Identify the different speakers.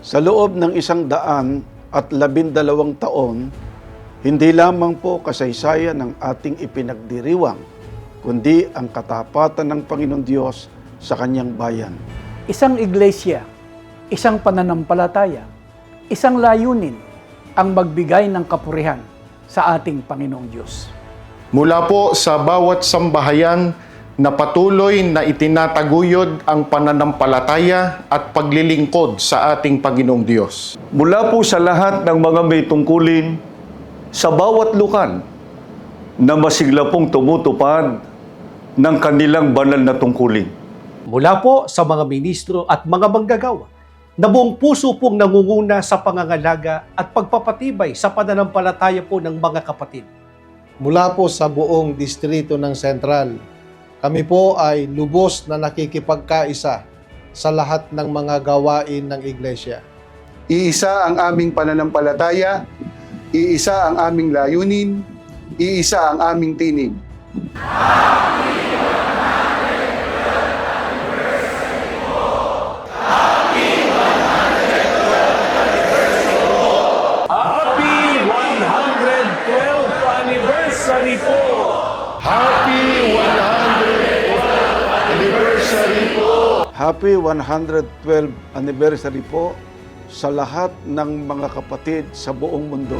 Speaker 1: Sa loob ng 112 taon, hindi lamang po kasaysayan ng ating ipinagdiriwang, kundi ang katapatan ng Panginoon Diyos sa kanyang bayan.
Speaker 2: Isang iglesia, isang pananampalataya, isang layunin ang magbigay ng kapurihan sa ating Panginoong Diyos.
Speaker 3: Mula po sa bawat sambahayan na patuloy na itinataguyod ang pananampalataya at paglilingkod sa ating Panginoong Diyos.
Speaker 4: Mula po sa lahat ng mga may tungkulin, sa bawat lukan na masigla pong tumutupad ng kanilang banal na tungkulin.
Speaker 5: Mula po sa mga ministro at mga manggagawa na buong puso pong nangunguna sa pangangalaga at pagpapatibay sa pananampalataya po ng mga kapatid.
Speaker 6: Mula po sa buong distrito ng Sentral, kami po ay lubos na nakikipagkaisa sa lahat ng mga gawain ng Iglesia.
Speaker 7: Iisa ang aming pananampalataya, iisa ang aming layunin, iisa ang aming tinig.
Speaker 8: Happy 112th anniversary po!
Speaker 1: Happy 112 anniversary po sa lahat ng mga kapatid sa buong mundo.